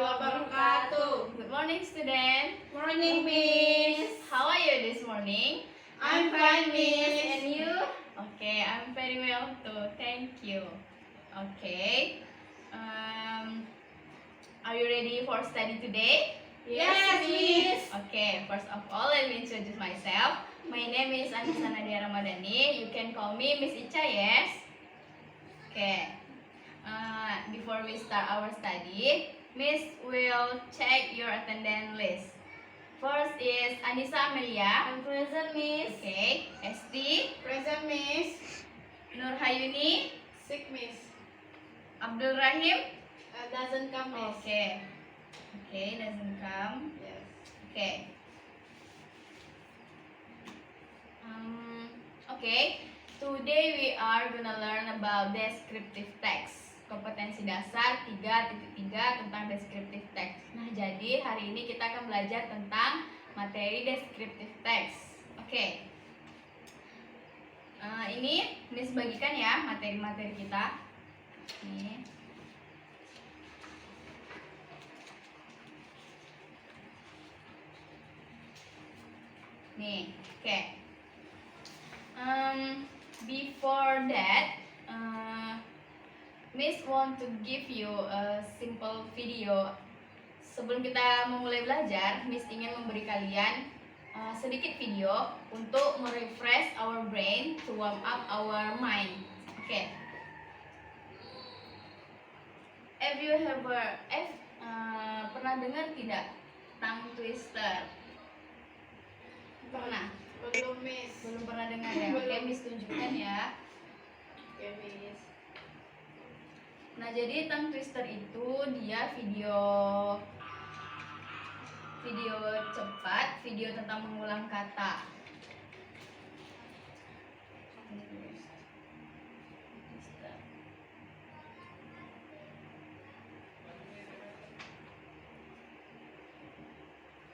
wabarakatuh. Good morning, student. Morning, Miss. How are you this morning? I'm fine, Miss. And you? Okay, I'm very well too. Thank you. Okay. Are you ready for study today? Yes, Miss. Okay, first of all, let me introduce myself. My name is Anissa Nadia Ramadhani. You can call me Miss Icha, yes? Okay. Before we start our study, Miss will check your attendance list. First is Anissa Amelia. I'm present, Miss. Okay. Esti. Present, Miss. Nur Hayuni. Sick, Miss. Abdul Rahim. Doesn't come, Miss. Okay. Okay, doesn't come. Yes. Okay. Okay. Today we are gonna learn about descriptive text. Kompetensi dasar 3.3 tentang descriptive text. Nah, jadi hari ini kita akan belajar tentang materi descriptive text. Oke. Ini Miss bagikan ya materi-materi kita. Nih. Nih, oke. Before that, Miss want to give you a simple video. Sebelum kita memulai belajar, Miss ingin memberi kalian sedikit video untuk merefresh our brain, to warm up our mind. Oke. Have you ever pernah dengar tidak tongue twister? Pernah? Belum, Miss. Belum pernah dengar ya? Oke, Miss tunjukkan ya. Oke, Miss. Nah, jadi tongue twister itu dia video cepat, video tentang mengulang kata.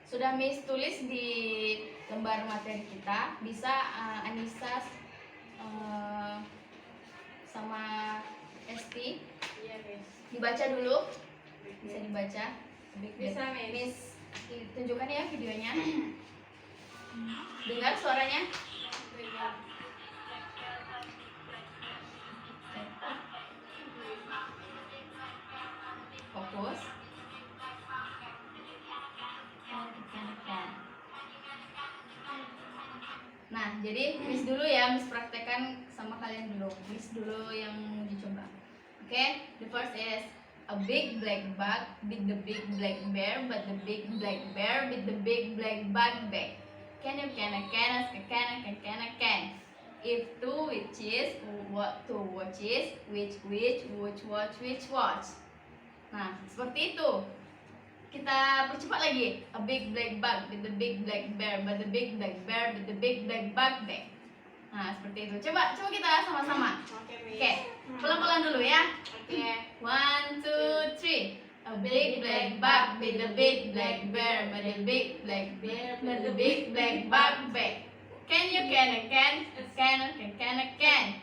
Sudah Miss tulis di lembar materi kita, bisa Anissa sama Esti Iya, Miss. dibaca dulu. Bisa dibaca. Bisa, Miss. Miss tunjukkan ya videonya. Dengar suaranya? Fokus. Nah, jadi Miss dulu ya, Miss praktekkan sama kalian dulu. Miss dulu yang uji coba. Okay, the first is a big black bug beat the big black bear, but the big black bear beat the big black bug back. Can you can if two witches, what two watches, which watch. Nah, seperti itu. Kita percepat lagi. A big black bug with the big black bear, but the big black bear with the big black bug back. Nah, seperti itu. Coba kita sama-sama. Oke, Miss. Oke, pelan-pelan dulu ya. Oke. 1, 2, 3. A big black bug with the big black bear, but the big black bear with the big black bug back. Can you can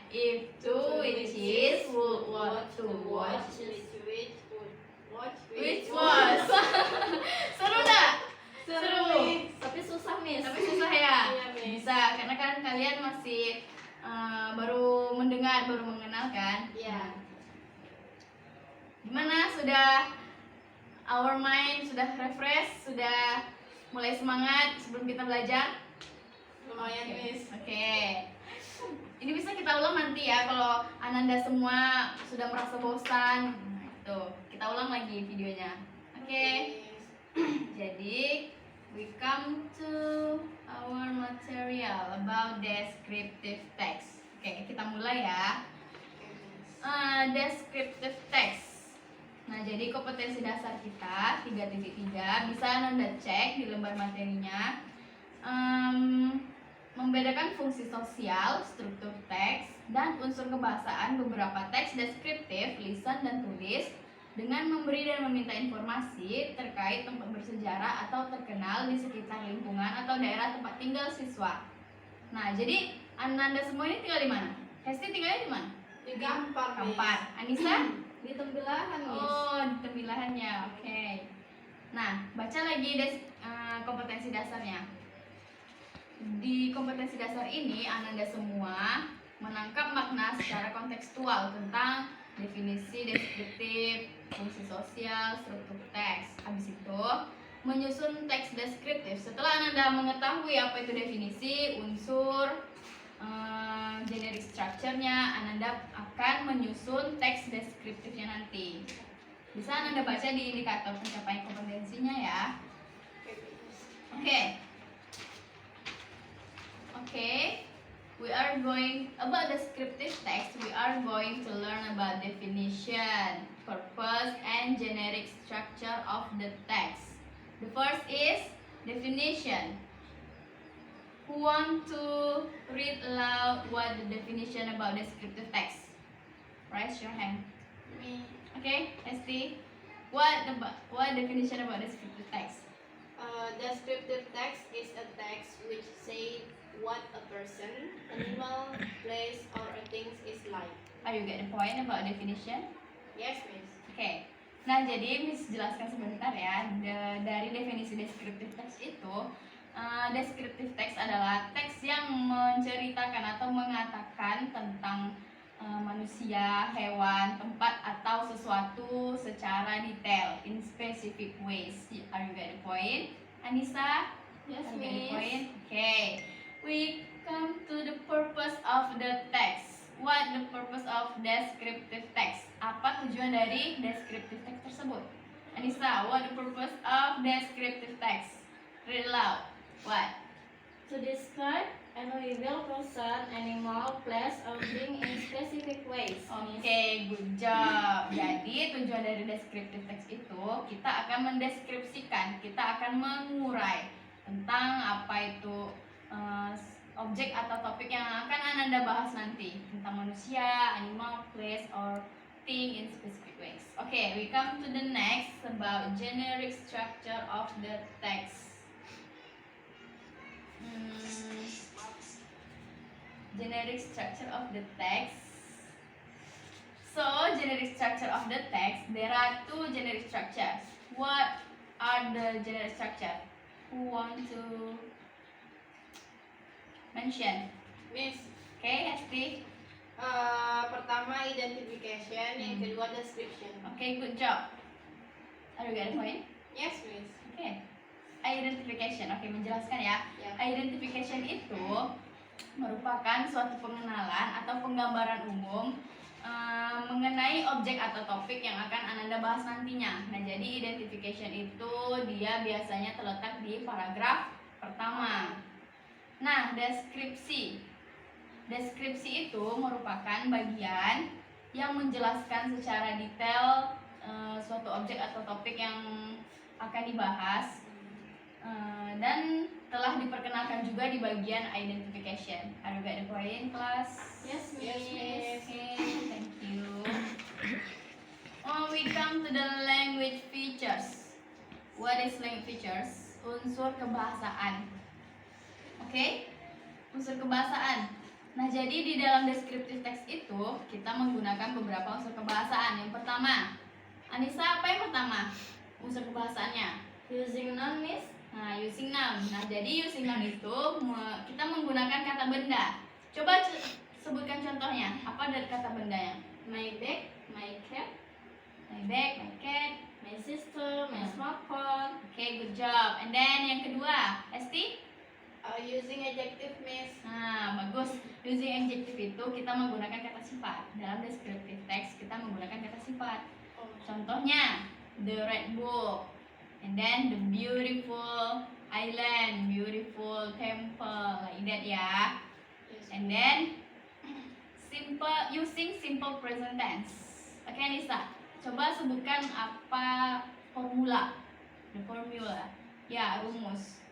if two witches would want to watch, which was? Seru enggak? Seru, Miss. Tapi susah, Miss. Tapi susah ya? Iya, Miss. Bisa, karena kan kalian masih baru mendengar, baru mengenal kan? Iya. Gimana? Sudah our mind sudah refresh, sudah mulai semangat sebelum kita belajar? Lumayan, Miss. Oke. Ini bisa kita ulang nanti ya kalau Ananda semua sudah merasa bosan. Nah, itu. Kita ulang lagi videonya. Oke. Miss. Jadi, we come to our material about descriptive text. Oke, kita mulai ya. Descriptive text. Nah, jadi kompetensi dasar kita 3.3 bisa Anda cek di lembar materinya. Membedakan fungsi sosial, struktur teks, dan unsur kebahasaan beberapa teks deskriptif, lisan dan tulis dengan memberi dan meminta informasi terkait tempat bersejarah atau terkenal di sekitar lingkungan atau daerah tempat tinggal siswa. Nah, jadi Ananda semua ini tinggal di mana? Hesti tinggalnya di mana? Di Kampar, Miss. Kampar. Anissa? Di Tembilahan, Miss. Oh, di Tembilahannya. Oke. Nah, baca lagi kompetensi dasarnya. Di kompetensi dasar ini, Ananda semua menangkap makna secara kontekstual tentang definisi, deskriptif, fungsi sosial, struktur teks. Habis itu, menyusun teks deskriptif. Setelah Ananda mengetahui apa itu definisi, unsur, generic structure-nya, Ananda akan menyusun teks deskriptifnya nanti. Bisa Ananda baca di indikator pencapaian kompetensinya ya. Okay, we are going about descriptive text. We are going to learn about definition, purpose, and generic structure of the text. The first is definition. Who want to read aloud what the definition about descriptive text? Raise your hand. Me. Okay, Esti. What definition about descriptive text? Descriptive text is a text which says what a person, animal, place, or a thing is like. Are you get the point about definition? Yes, Miss. Oke. Nah, jadi Miss jelaskan sebentar ya. Dari definisi descriptive text itu, descriptive text adalah teks yang menceritakan atau mengatakan tentang manusia, hewan, tempat, atau sesuatu secara detail in specific ways. Are you get the point? Anissa? Yes, Are you get the Miss. point? Okay. We come to the purpose of the text. What the purpose of descriptive text? Apa tujuan dari descriptive text tersebut? Anissa, what the purpose of descriptive text? Read aloud. What? To describe an individual person, animal, place, or thing in specific ways. Oke, good job. Jadi tujuan dari descriptive text itu kita akan mendeskripsikan, kita akan mengurai tentang apa itu objek atau topik yang akan Ananda bahas nanti tentang manusia, animal, place, or thing in specific ways. Okay, we come to the next about generic structure of the text. Generic structure of the text. So, generic structure of the text, there are two generic structures. What are the generic structure? Who want to mention? Miss. Okay, Esti. Pertama identification, yang kedua description. Okay, good job. Are you getting point? Yes, Miss. Okay. Identification. Oke, menjelaskan ya. Ya. Identification itu merupakan suatu pengenalan atau penggambaran umum mengenai objek atau topik yang akan Ananda bahas nantinya. Nah, jadi identification itu dia biasanya terletak di paragraf pertama. Nah, deskripsi. Deskripsi itu merupakan bagian yang menjelaskan secara detail suatu objek atau topik yang akan dibahas dan telah diperkenalkan juga di bagian identification. Are you get the point, class? Yes, Miss. Yes, Miss. Okay, thank you. We come to the language features. What is language features? Unsur kebahasaan. Oke, unsur kebahasaan. Nah, jadi di dalam descriptive text itu kita menggunakan beberapa unsur kebahasaan. Yang pertama, Anissa, apa yang pertama? Unsur kebahasaannya? Using noun, Miss. Nah, using noun. Nah, jadi using noun itu kita menggunakan kata benda. Coba sebutkan contohnya. Apa dari kata bendanya? My bag, my cat, My bag, my cat. my sister, my smartphone. Okay, good job. And then yang kedua, Esti? Using adjective, Miss. Nah, bagus. Using adjective itu kita menggunakan kata sifat. Dalam descriptive text kita menggunakan kata sifat. Contohnya, the red book. And then the beautiful island, beautiful temple, like that ya. Yes. And then using simple present tense. Oke, Nisa, coba sebutkan apa formula. The formula. Ya, rumus.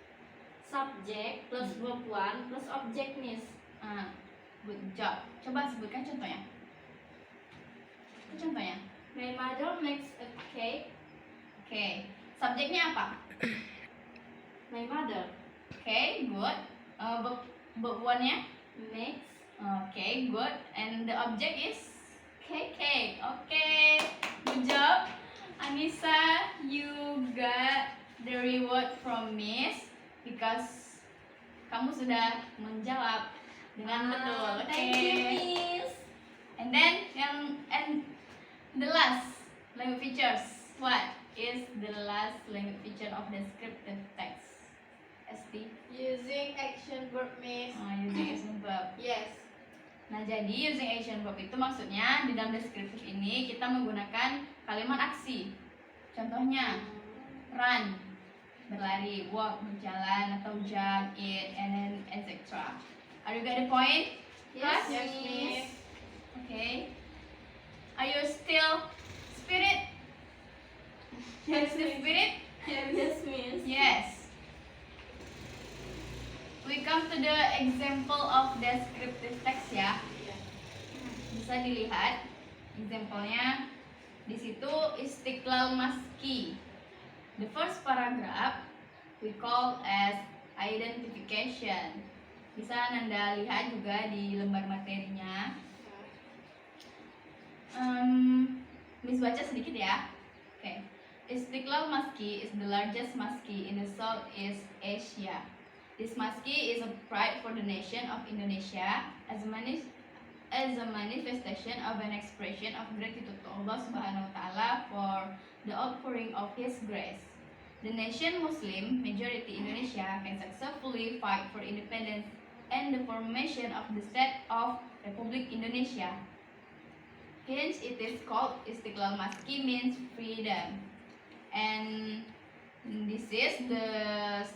Subject plus verb one plus object, Miss. Good job. Coba sebutkan contohnya. Contohnya. My mother makes a cake. Oke. Subjeknya apa? My mother Oke, good. Verb one-nya? makes Okay, good. And the object is cake. Okay, good job, Anissa. You got because kamu sudah menjawab dengan betul. Oke. Thank you, Miss. And then and the last language features. What is the last language feature of descriptive text? ST. Using action verb, Miss. Using action verb. Yes. Nah, jadi using action verb itu maksudnya di dalam deskriptif ini kita menggunakan kalimat aksi. Contohnya run, berlari, walk, berjalan, atau jump, eat, and then etc. Are you get the point? Yes, Class? Yes, Miss. Miss. Okay. Are you still spirit? Yes, Still Miss. spirit? Yes, Miss. Yes. We come to the example of descriptive text ya. Bisa dilihat example-nya di situ Istiqlal Maski. The first paragraph we call as identification. Bisa Nanda lihat juga di lembar materinya. Miss baca sedikit ya. Okay. Istiqlal Maski is the largest maski in the Southeast Asia. This maski is a pride for the nation of Indonesia as a manifestation of an expression of gratitude to Allah Subhanahu wa Ta'ala for the outpouring of His grace. The nation Muslim majority Indonesia can successfully fight for independence and the formation of the state of Republic Indonesia. Hence, it is called Istiqlal Maski, means freedom. And this is the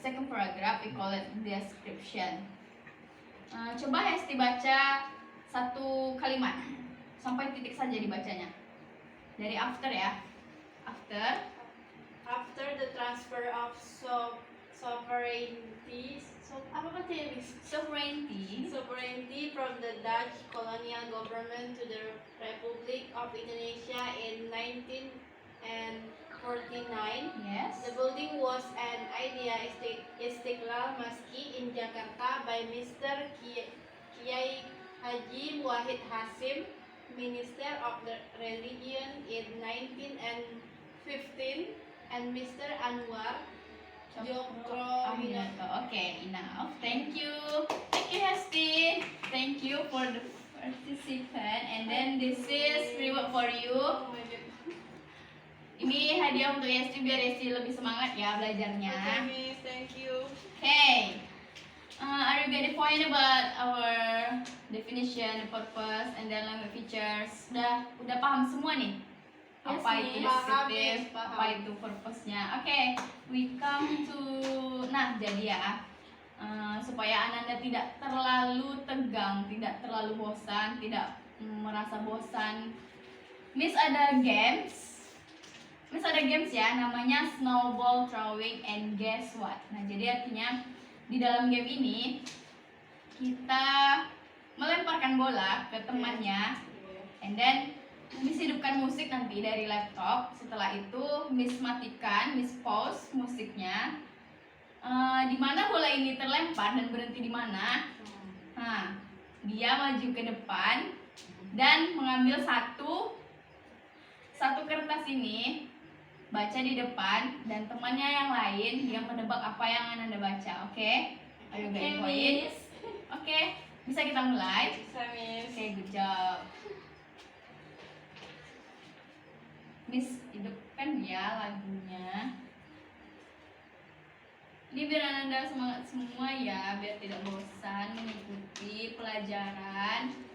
second paragraph, we call it description. Coba Hesti baca satu kalimat sampai titik saja dibacanya. Dari after ya. After the transfer of sovereignty, apa bacanya, Miss? Sovereignty from the Dutch colonial government to the Republic of Indonesia in 1949. Yes. The building was an idea Istiqlal Maski in Jakarta by Mr. Kiai Haji Wahid Hasim, Minister of the Religion in 1915, and Mr. Anwar Jokroaminoto. Okay, enough. Thank you. Thank you, Hesti. Thank you for the participant. And then this is reward for you. Oh my God. Ini hadiah untuk Hesti biar Hesti lebih semangat ya belajarnya. Okay, Miss, thank you. Okay. Are you getting the point about our definition, the purpose, and then language features? Udah paham semua nih? Yes, Apa itu Miss. descriptive, Paham, Miss, paham. apa itu purpose-nya? Oke, we come to, nah jadi ya, supaya Ananda tidak terlalu tegang, tidak terlalu bosan, tidak merasa bosan, Miss ada games ya, namanya snowball throwing and guess what? Nah jadi artinya di dalam game ini kita melemparkan bola ke temannya, and then Miss hidupkan musik nanti dari laptop. Setelah itu Miss matikan, Miss pause musiknya. Di mana bola ini terlempar dan berhenti di mana? Nah, dia maju ke depan dan mengambil satu kertas ini, baca di depan, dan temannya yang lain yang menebak apa yang Anda baca. Oke? Ayo guys, poin. Miss. Oke, bisa kita mulai. Bisa, Miss. Oke, good job. Miss hidupkan ya lagunya. Ini biar Anda semangat semua ya, biar tidak bosan mengikuti pelajaran.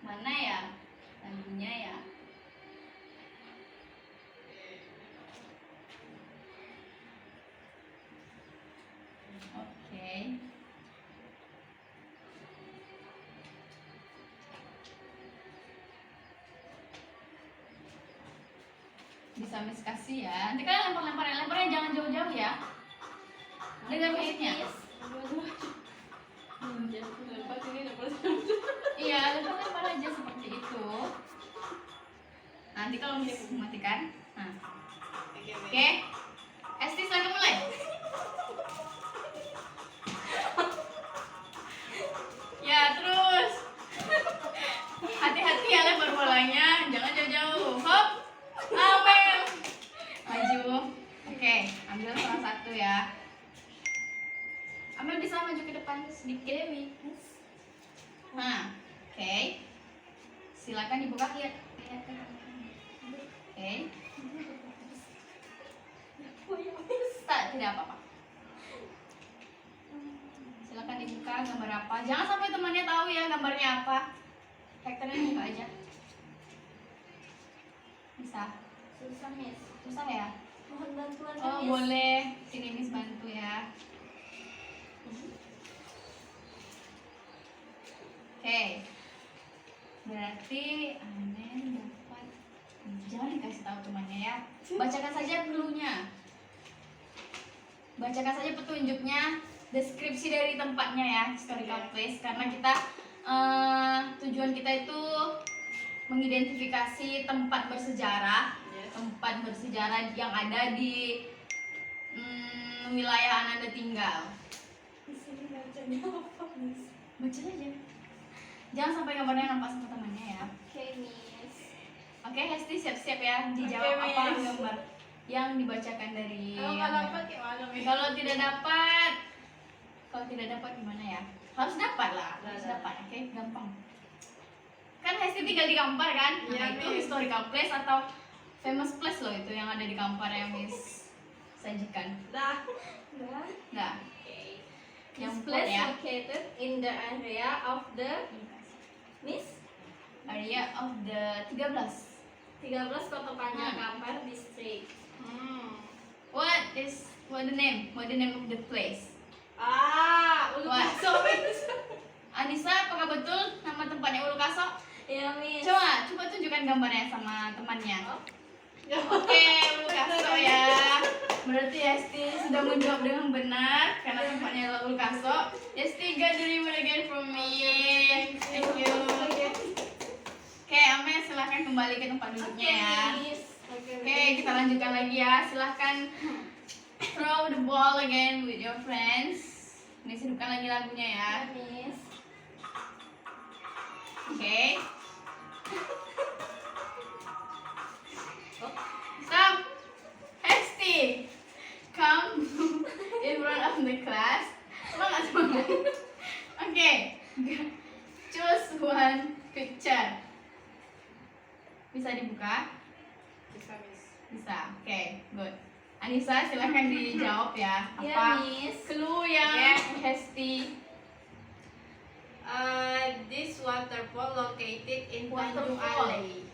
Mana ya lagunya ya? Oke. Bisa Miss kasih ya. Nanti kalian lemparnya jangan jauh-jauh ya. Dengar musiknya. Iya, lempar aja seperti itu. Nanti kalau Miss matikan. Nah. Oke. Esti silakan mulai. Ya, terus. Hati-hati ya lempar bolanya, jangan jauh-jauh. Hop. Amel. maju. Oke, ambil salah satu ya. Amel bisa maju ke depan sedikit. Nah, oke. Silakan dibuka, lihat. Oke. Tidak apa-apa. Silakan dibuka gambar apa. Jangan sampai temannya tahu ya gambarnya apa. Karakternya buka aja. Bisa. Susah, Miss. Susah ya? Mohon bantuan, Oh, Miss. boleh. Sini Miss bantu ya. Oke. Berarti Amel dapat. Jangan dikasih tahu temannya ya. Bacakan saja clue-nya. Bacakan saja petunjuknya, deskripsi dari tempatnya ya, historical place, karena kita tujuan kita itu mengidentifikasi tempat bersejarah, tempat bersejarah yang ada di wilayah Ananda tinggal. Di sini bacanya apa, Miss? Baca aja. Jangan sampai gambarnya nampak sama temannya ya. Oke, Miss. Oke, Hesti siap-siap ya dijawab Oke, apa Miss. gambar yang dibacakan dari Kalau nggak dapat gimana, Miss? Kalau tidak dapat gimana ya? Harus dapat lah, harus dapat. Oke, gampang. Kan Hesti tinggal di Kampar kan? Nah, Iya, itu Miss. historical place atau famous place loh itu yang ada di Kampar yang Miss sajikan. Dah. Nah, Okay. yang This place ya. located in the area of the Miss Area of the 13. 13 Kota Panjang Kampar District. What the name? What the name of the place? Ulu What? Kaso, Miss. Anissa, apakah betul nama tempatnya Ulu Kaso? Ya, Miss. Coba tunjukkan gambarnya sama temannya. Ya. Oke, Ulu Kaso ya. Berarti Esti sudah menjawab dengan benar karena tempatnya Ulu Kaso. Esti got the reward again from me. Thank you. Oke, Amel silahkan kembali ke tempat duduknya ya. Miss. Oke, kita lanjutkan lagi ya. Silahkan throw the ball again with your friends. Ini hidupkan lagi lagunya ya. Ya, Miss. Oke. Stop. Hesti, come in front of the class. Semangat. Oke. Choose one picture. Bisa dibuka? Bisa, Miss. Bisa. Oke, good. Anissa, silahkan dijawab ya. Ya, Apa Miss. clue yang Hesti? This waterfall located in Tanjung Waterfall. Alai,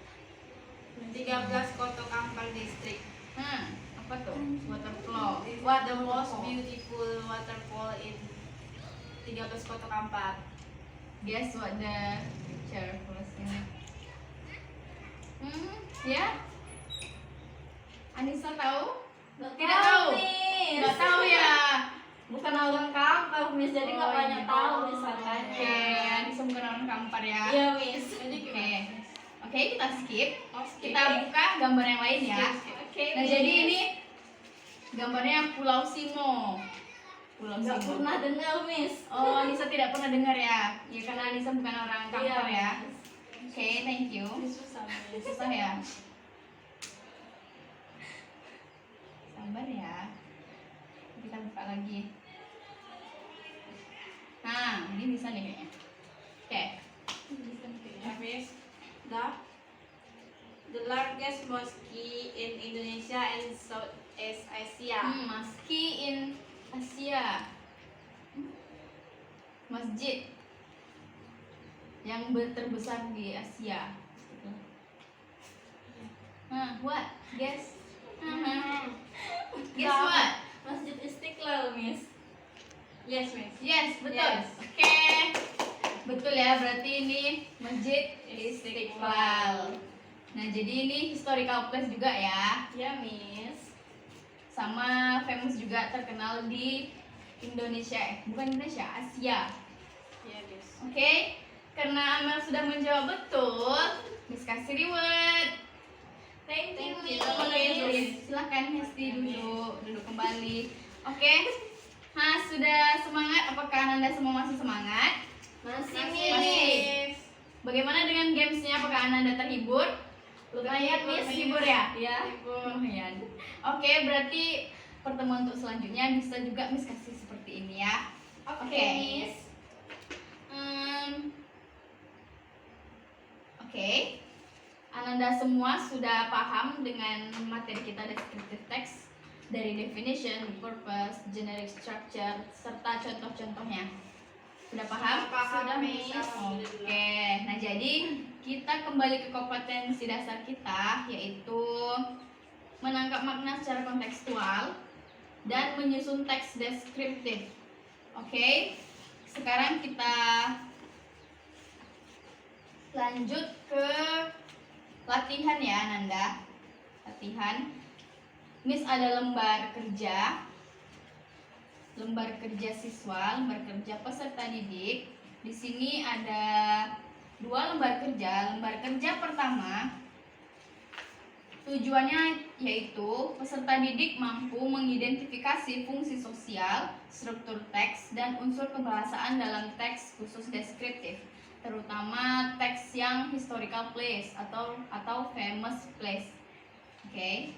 13 Kota Kampar District. Apa tuh? Waterflow. What the most beautiful waterfall in 13 Kota Kampar? Guess what the picture was in it? Ya? Anissa tahu? Tidak tahu. Miss. Nggak tahu ya. Bukan orang Kampar, Miss. Jadi nggak Oh, banyak iya. tahu Miss makanya. Oke, Anissa bukan orang Kampar ya. Iya, Miss. Oke. Oke, kita skip. Skip. Kita buka gambar yang lain ya. Oke. Nah, Miss. jadi ini gambarnya Pulau Simo. Pulau nggak Simo. pernah dengar, Miss. Oh, Anissa tidak pernah dengar ya? Ya karena Anissa bukan orang Kampar Iya, ya. Miss. Oke, thank you. Susah, Miss. Susah ya. Sabar ya. Kita buka lagi. Nah, ini bisa nih kayaknya. Oke. Ya, Miss. The largest mosque in Indonesia and Southeast Asia. Meski in Asia. Masjid yang terbesar di Asia. What? Guess. Guess what? Masjid Istiqlal, Miss. Yes, Miss. Yes, betul. Yes. Oke. Betul ya, berarti ini Masjid Istiqlal. Nah, jadi ini historical place juga ya. Ya, Miss. Sama famous juga, terkenal di Indonesia. Bukan Indonesia, Asia. Ya, Miss. Oke. Karena Amel sudah menjawab betul, Miss kasih reward. Thank you, Thank you. Miss. Oke, silakan Hesti duduk kembali. Oke. Nah, sudah semangat? Apakah Anda semua masih semangat? Masih, Masih, Miss. Masih. Bagaimana dengan gamesnya? Apakah Anda terhibur? Lumayan Miss, hibur ya? Ya. Lumayan. Oke, berarti pertemuan untuk selanjutnya bisa juga Miss kasih seperti ini ya. Oke, Miss. Oke. Ananda semua sudah paham dengan materi kita descriptive text dari definition, purpose, generic structure, serta contoh-contohnya. Sudah paham? Sudah paham, Miss. Oke. Nah, jadi kita kembali ke kompetensi dasar kita, yaitu menangkap makna secara kontekstual dan menyusun teks deskriptif. Oke. Sekarang kita lanjut ke latihan ya, Nanda. Latihan. Miss ada lembar kerja siswa, lembar kerja peserta didik. Di sini ada 2 lembar kerja. Lembar kerja pertama tujuannya yaitu peserta didik mampu mengidentifikasi fungsi sosial, struktur teks, dan unsur kebahasaan dalam teks khusus deskriptif, terutama teks yang historical place atau famous place. Oke.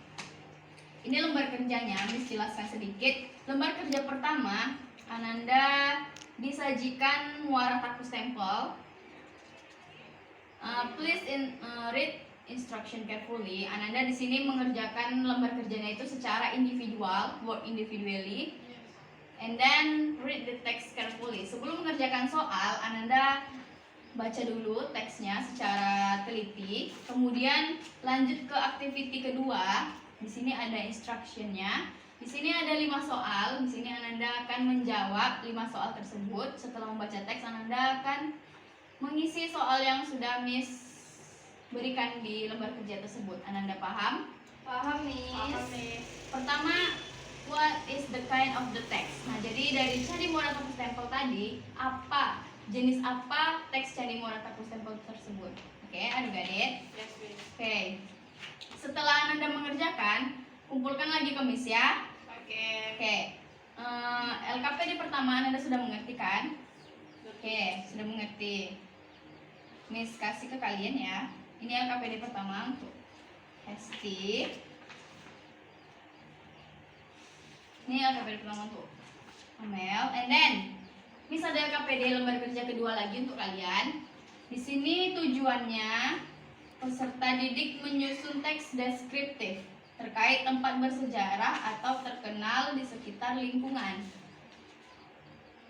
Ini lembar kerjanya, Miss jelaskan sedikit. Lembar kerja pertama, Ananda disajikan muara taku stempel. Please read instruction carefully. Ananda di sini mengerjakan lembar kerjanya itu secara individual, work individually, and then read the text carefully. Sebelum mengerjakan soal, Ananda baca dulu teksnya secara teliti. Kemudian lanjut ke activity kedua. Di sini ada instructionnya. Di sini ada 5 soal. Di sini Ananda akan menjawab 5 soal tersebut. Setelah membaca teks, Ananda akan mengisi soal yang sudah Miss berikan di lembar kerja tersebut. Ananda paham? Paham, Miss. Paham, Miss. Pertama, what is the kind of the text? Nah, jadi dari Candi Muara Taku Stempel tadi, jenis apa teks Candi Muara Taku Stempel tersebut? Oke, adik-adik. Yes, Miss. Oke. Setelah Ananda mengerjakan, kumpulkan lagi ke Miss ya. Oke. Oke. LKPD pertama Ananda sudah mengerti kan? Oke, sudah mengerti. Miss kasih ke kalian ya. Ini LKPD pertama untuk Hesti. Ini LKPD pertama untuk Amel. And then Miss ada LKPD lembar kerja kedua lagi untuk kalian. Di sini tujuannya peserta didik menyusun teks deskriptif terkait tempat bersejarah atau terkenal di sekitar lingkungan.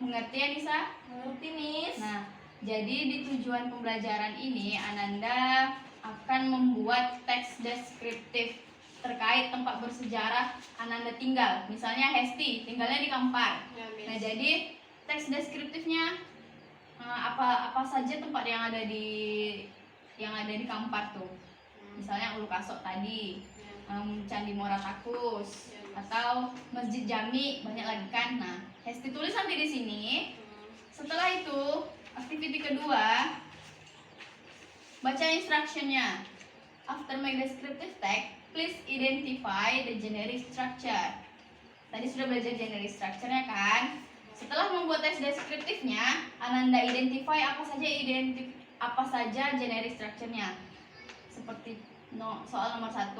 Mengerti ya, Nisa? Mengerti, Miss. Nah, jadi di tujuan pembelajaran ini Ananda akan membuat teks deskriptif terkait tempat bersejarah Ananda tinggal. Misalnya Hesti tinggalnya di Kampar. Ya, Miss. Nah, jadi teks deskriptifnya apa saja tempat yang ada di Kampar tuh. Misalnya Ulu Kasok tadi, Candi Muara Takus, atau Masjid Jami, banyak lagi kan. Nah, Hesti tulis nanti di sini. Setelah itu, activity kedua, baca instructionnya. After my descriptive text, please identify the generic structure. Tadi sudah belajar generic structure-nya kan? Setelah membuat teks deskriptifnya, Ananda identify apa saja generic structure-nya. Seperti soal nomor 1,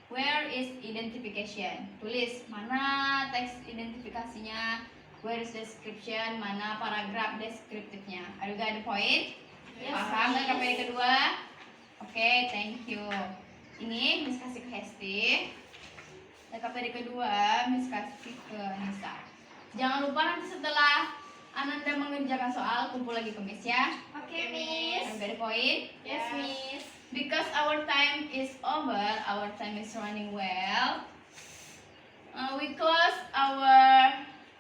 where is identification? Tulis mana teks identifikasinya, where is description, mana paragraf deskriptifnya. Are you got the point? Yes, Paham Miss. LKPD kedua? Oke, thank you. Ini Miss kasih ke Hesti. LKPD kedua Miss kasih ke Nisa. Jangan lupa nanti setelah Ananda mengerjakan soal, kumpul lagi ke Miss ya. Oke, Miss. Are you got the point? Yes, Miss. Because our time is over, our time is running well. We close our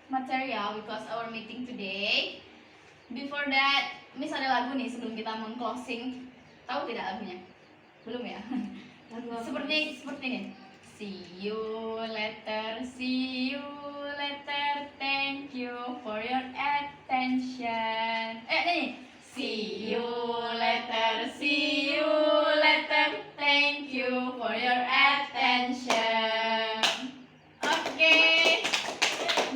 material, we close our meeting today. Before that, Miss ada lagu nih sebelum kita closing. Tahu tidak lagunya? Belum ya? seperti ini. See you later, thank you for your attention. Nih. See you later, thank you for your attention. Oke,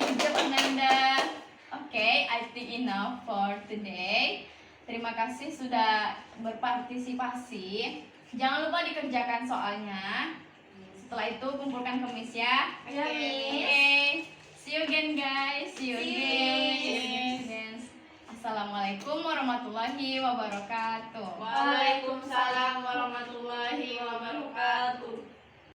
good job Ananda. Oke, I think enough for today. Terima kasih sudah berpartisipasi. Jangan lupa dikerjakan soalnya. Setelah itu kumpulkan kemis ya. Oke. Oke. See you again guys. See you again. Assalamualaikum warahmatullahi wabarakatuh. Waalaikumsalam warahmatullahi wabarakatuh.